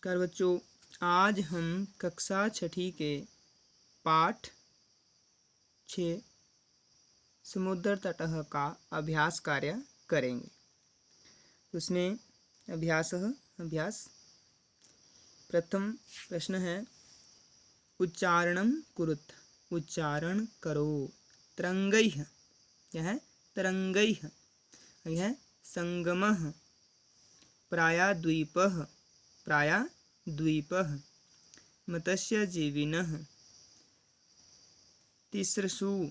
नमस्कार बच्चों, आज हम कक्षा छठी के पाठ 6 समुद्र तटः का अभ्यास कार्य करेंगे। उसमें अभ्यास प्रथम प्रश्न है उच्चारणं कुरुत, उच्चारण करो। तरंगैः, यह है तरंगैः, यह है संगमः, प्रायद्वीपः, प्रायद्वीपः, मत्स्यजीविनः, तिसृषु,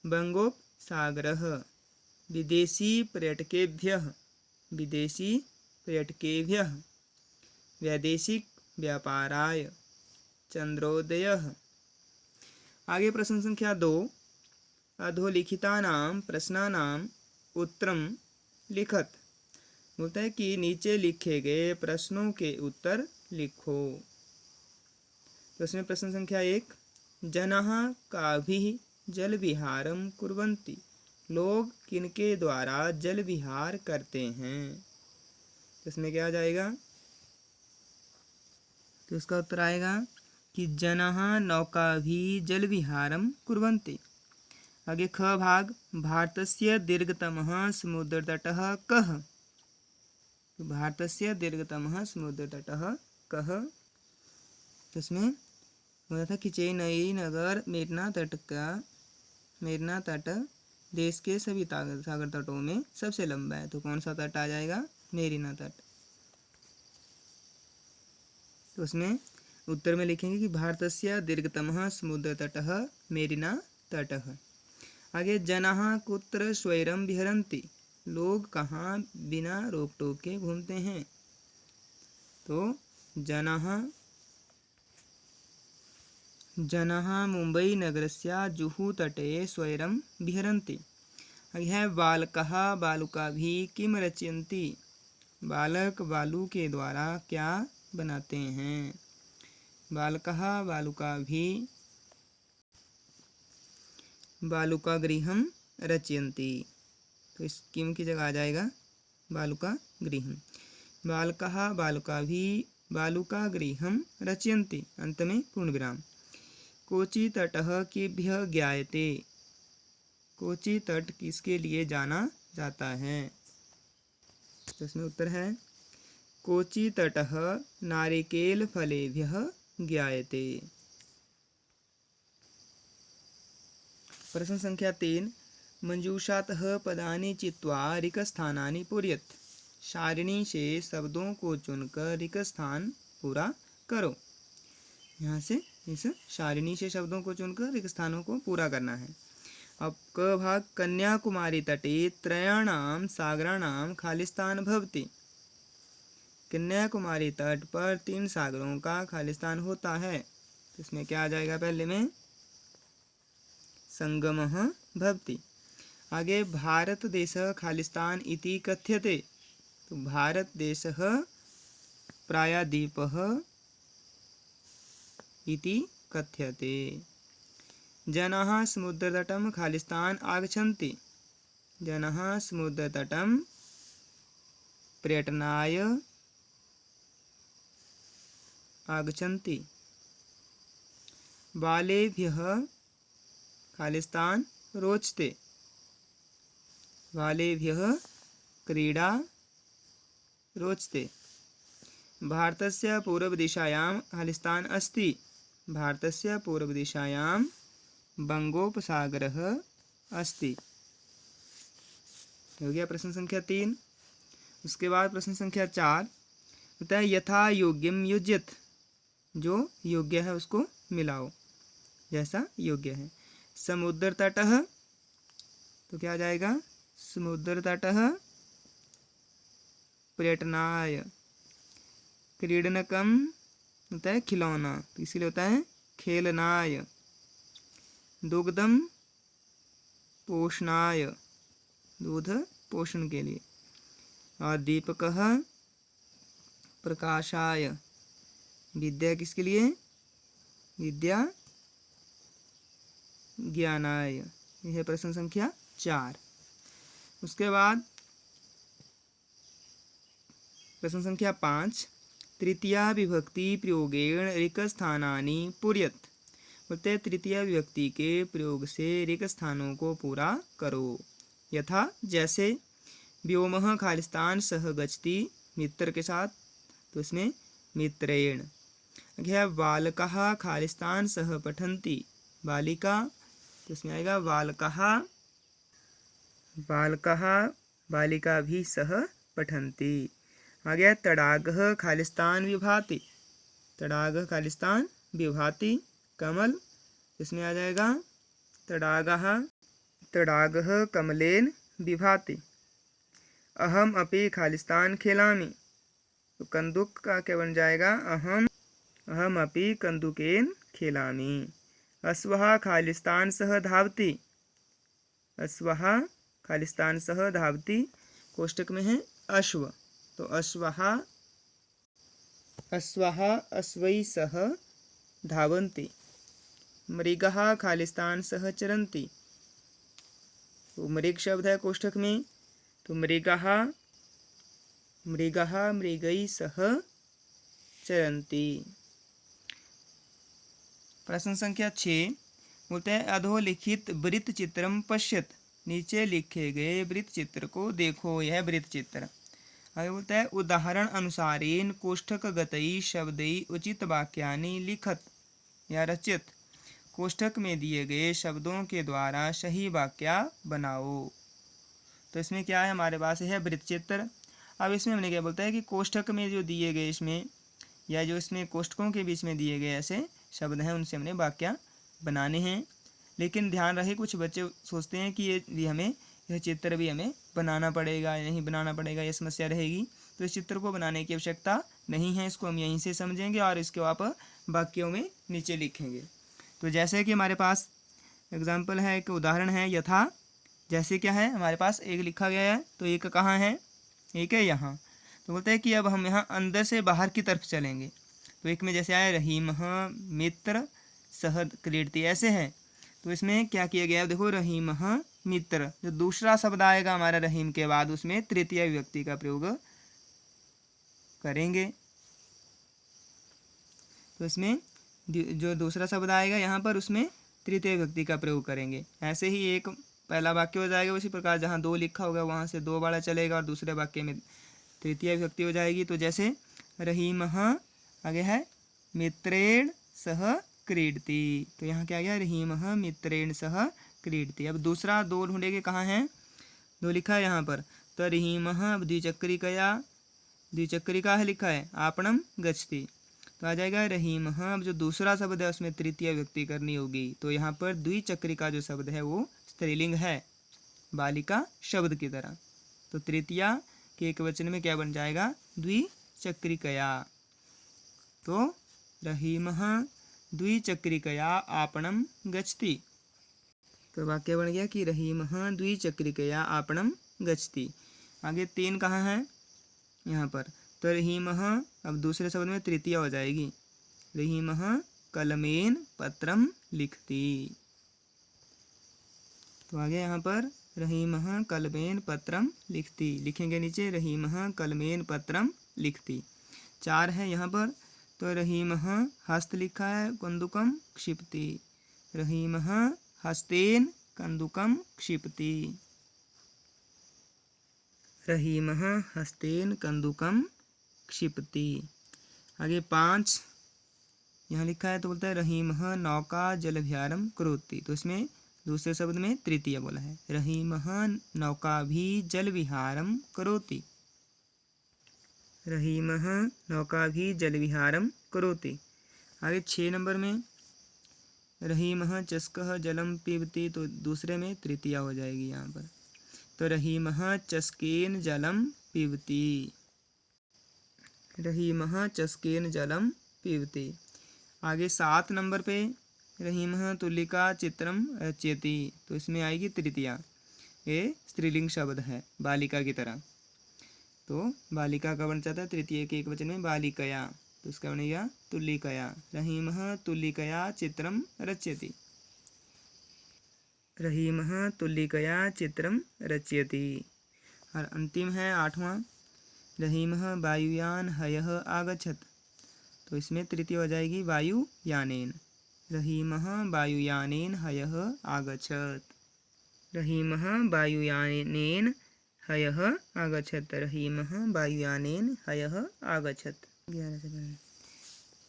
बंगोपसागरः, विदेशीपर्यटकेभ्यः, विदेशीपर्यटकेभ्यः, वैदेशिक व्यापाराय, चंद्रोदयः। आगे प्रश्न संख्या 2, अधोलिखितानां प्रश्नानां उत्तरं लिखत। बोलता है कि नीचे लिखे गए प्रश्नों के उत्तर लिखो। तो इसमें प्रश्न संख्या 1, जनाः काभिः जल विहारं कुर्वन्ति, लोग किनके द्वारा जल विहार करते हैं। तो इसमें क्या आ जाएगा, तो उसका उत्तर आएगा कि जनाः नौकाभिः जल विहारं कुर्वन्ति। आगे ख भाग, भारतस्य दीर्घतमः समुद्रतटः कः। भारतस्य दीर्घतमः समुद्रतटः कः। तो इसमें बोला था कि चेन्नई नगर मेरिना तट देश के सभी सागर तटों में सबसे लंबा है। तो कौन सा तट आ जाएगा, मेरिना तट। तो उसमें उत्तर में लिखेंगे कि भारतस्य दीर्घतमः समुद्रतटः मेरिना तटः। आगे जनाः कुत्र स्वैरं विहरन्ति, लोग कहाँ बिना रोक टोक के घूमते हैं। तो जनाः मुंबई नगरस्य जुहू तटे स्वैरं विहरन्ति। यह बालकः बालुकाभिः किं रचयन्ति, बालक बालू के द्वारा क्या बनाते हैं। बालकः बालुकाभिः बालुकागृहं रचयन्ति। तो इस किम की जगह आ जाएगा बालुकागृहं। बालकः बालुकाभिः बालुकागृहं रचयन्ति, अंत में पूर्ण विराम। कोची तटः केभ्यः ज्ञायते, कोची तट किसके लिए जाना जाता है। तो इसमें उत्तर है कोची तटः नारिकेल फलेभ्यः ज्ञायते। प्रश्न संख्या 3, मंजूषातः पदानि चित्वा रिक्तस्थानानि पूरयत। सारिणी से शब्दों को चुनकर रिक्त स्थान पूरा करो। यहाँ से इस सारिणी से शब्दों को चुनकर रिक्त स्थानों को पूरा करना है। अब क भाग, कन्याकुमारी तटे त्रयाणां सागराणां खालिस्तान भवति। कन्याकुमारी तट पर 3 सागरों का खालिस्तान होता है। तो इसमें क्या आ जाएगा, पहले में संगमः भवति। आगे भारत देशः खालिस्तान इति कथ्यते। तो भारत देशः प्रायद्वीपः इति कथ्यते। जनाः समुद्रतटं खालिस्तान आगच्छन्ति, जनाः समुद्रतटं पर्यटनाय आगच्छन्ति। बालेभ्यः खालिस्तान रोचते, बालेभ्यः क्रीडा रोचते। भारतस्य पूर्वदिशायां खालिस्तान अस्ति, भारतस्य पूर्वदिशायां बंगोपसागरः अस्ति। हो गया प्रश्न संख्या 3। उसके बाद प्रश्न संख्या 4 होता है यथा योग्यम युज्यत, जो योग्य है उसको मिलाओ, जैसा योग्य है। समुद्र तटः, तो क्या आ जाएगा, समुद्र तटः पर्यटनाय। क्रीडनकम होता है खिलौना, तो इसीलिए होता है खेलनाय। दुग्धम पोषणाय, दूध पोषण के लिए। और दीपकः प्रकाशाय, विद्या किसके लिए, विद्या ज्ञानाय। यह है प्रश्न संख्या 4। उसके बाद प्रश्न संख्या 5, तृतीया विभक्ति प्रयोगेण रिक्तस्थानानि पूरयत। बोलते हैं तृतीया विभक्ति के प्रयोग से रिक्त स्थानों को पूरा करो। यथा जैसे व्योमः खालिस्तान सह गच्छति मित्र के साथ, तो इसमें मित्रेण। आगे बालकः खालिस्तान सह पठन्ति बालिका, तो इसमें आएगा बालकः बालकः बालिका भी सह पठन्ति। आगे तडागः खालिस्तान विभाति, तडागः खालिस्तान विभाति कमल, इसमें आ जाएगा तडागः तडागः कमलेन विभाति। अहम अपि खालिस्तान खेलामि, तो कंदुक का क्या बन जाएगा अहम अपि कंदुकेन खेलामि। अश्वः खालिस्तान सह धावति, अश्वः खालिस्तान सह धावति, कोष्टक में है अश्व, तो अश्वः अश्वै सह धावन्ति। मृगः खालिस्तान सह चरन्ति, तो मृग शब्द है कोष्ठक में, तो मृगः मृगै सह चरन्ति। प्रश्न संख्या 6 बोलते हैं अधोलिखित वृत्त चित्रम पश्यत। नीचे लिखे गए वृत्त चित्र को देखो, यह वृत्त चित्र। आगे बोलता है उदाहरण अनुसारेण कोष्ठकगतैः शब्दैः उचित वाक्यानि लिखत या रचित। कोष्ठक में दिए गए शब्दों के द्वारा सही वाक्य बनाओ। तो इसमें क्या है, हमारे पास है वृत्त चित्र। अब इसमें हमने क्या बोलता है कि कोष्ठक में जो दिए गए इसमें या जो इसमें कोष्ठकों के बीच में दिए गए ऐसे शब्द हैं उनसे हमने वाक्य बनाने हैं। लेकिन ध्यान रहे कुछ बच्चे सोचते हैं कि ये भी हमें यह चित्र भी हमें बनाना पड़ेगा या नहीं बनाना पड़ेगा, ये समस्या रहेगी। तो इस चित्र को बनाने की आवश्यकता नहीं है, इसको हम यहीं से समझेंगे और इसको आप वाक्यों में नीचे लिखेंगे। तो जैसे कि हमारे पास एग्जाम्पल है, एक उदाहरण है, यथा जैसे क्या है हमारे पास एक लिखा गया है, तो एक कहाँ है, एक है यहाँ। तो बोलते हैं कि अब हम यहाँ अंदर से बाहर की तरफ चलेंगे। तो एक में जैसे आया रहीमः मित्र सह क्रीडति, ऐसे है। तो इसमें क्या किया गया है, देखो रहीमः मित्र, जो दूसरा शब्द आएगा हमारा रहीम के बाद उसमें तृतीय विभक्ति का प्रयोग करेंगे। तो इसमें जो दूसरा शब्द आएगा यहाँ पर उसमें तृतीय विभक्ति का प्रयोग करेंगे। ऐसे ही एक पहला वाक्य हो जाएगा, उसी प्रकार जहाँ दो लिखा होगा वहाँ से दो बार चलेगा और दूसरे वाक्य में तृतीय विभक्ति हो जाएगी। तो जैसे रहीमः आगे है मित्रेण सह क्रीडति, तो यहाँ क्या गया रहीमः मित्रेण सह क्रीडति। अब दूसरा दो ढूंढेंगे, कहाँ है, दो लिखा है यहाँ पर। तो रहीमः अब द्विचक्रिका है लिखा है, आपणम गच्छति, तो आ जाएगा रहीमः। अब जो दूसरा शब्द है उसमें तृतीय विभक्ति करनी होगी। तो यहाँ पर द्विचक्रिका जो शब्द है वो स्त्रीलिंग है, बालिका शब्द की तरह। तो तृतीया के एक वचन में क्या बन जाएगा, द्विचक्रिकया। तो रहीमः द्विचक्रिकया आपणम गच्छति, तो वाक्य बन गया कि रहीमः द्विचक्रिकया आपणम गच्छति। आगे 3 कहाँ है, यहाँ पर। तो रहीमः अब दूसरे शब्द में तृतीय हो जाएगी, रहीमः कलमेन पत्रम लिखति। तो आगे यहाँ पर रहीमः कलमेन पत्रम लिखति, लिखेंगे नीचे रहीमः कलमेन पत्रम लिखति। 4 है यहाँ पर। तो रहीमः हस्त लिखा है, कंदुकम क्षिपति, रहीमः हस्तेन कंदुकम क्षिपति, रहीमः हस्तेन कंदुकम क्षिपति। आगे 5 यहाँ लिखा है, तो बोलता है रहीमः नौका जलविहारम करोति। तो इसमें दूसरे शब्द में तृतीय बोला है, रहीमः नौका भी जलविहारम करोति, रहीमः नौका भी जलविहारम करोति। आगे 6 नंबर में रहीमः चषकः जलम पीबति, तो दूसरे में तृतीय हो जाएगी यहाँ पर। तो रहीमः चषकेन जलम पीबति, रहीमः चषकेन जलम पीबति। आगे 7 नंबर पे रहीमः तुलिका चित्रम रचयति, तो इसमें आएगी तृतीया, ये स्त्रीलिंग शब्द है बालिका की तरह। तो बालिका का बन जाता है तृतीय के एक वचन में बालिकया, तो इसका बनेगा तुलिकया, रहीमः तुलिकया चित्रम रचयति, रहीमः तुलिकया चित्रम रचयति। और अंतिम है 8वां, रहीमः वायुयान हयः आगच्छत्। तो इसमें तृतीय हो जाएगी वायुयानेन। रहीमः वायुयानेन हयः आगच्छत्। रहीमः वायुयानेन हयः आगच्छत्। रहीमः वायुयानेन हयः आगच्छत्। 11 से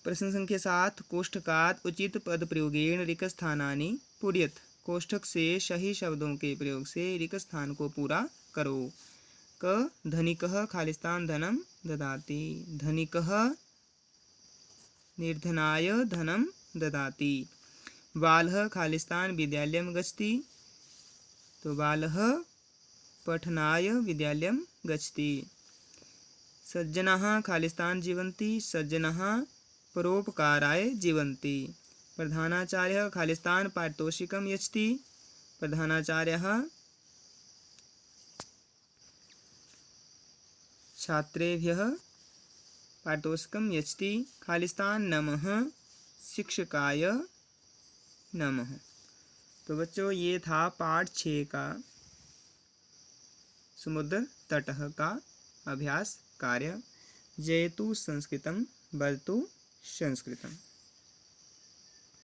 प्रश्न संख्या 7 कोष्ठकात् उचित पद प्रयोगेण रिक्त स्थानानि पूरयत। कोष्ठक से सही शब्दों के प्रयोग से रिक्त स्थान को पूरा करो। क धनिकः खालिस्तान धनम ददाति। धनिकः निर्धनाय धनम ददाति। बालः खालिस्तान विद्यालयं गच्छति। तो बालः पठनाय विद्यालयं गच्छति। सज्जनाः खालिस्तान जीवन्ति। सज्जनाः परोपकाराय जीवन्ति। प्रधानाचार्यः खालिस्तान पारितोषिकं यच्छति। प्रधानाचार्यः छात्रेभ्यः पारितोषिकं यच्छति। खालिस्तान नमः शिक्षकाय नमः। तो बच्चों ये था पाठ 6 का समुद्र तटः का अभ्यास कार्य। जयतु संस्कृतं वदतु संस्कृतम्।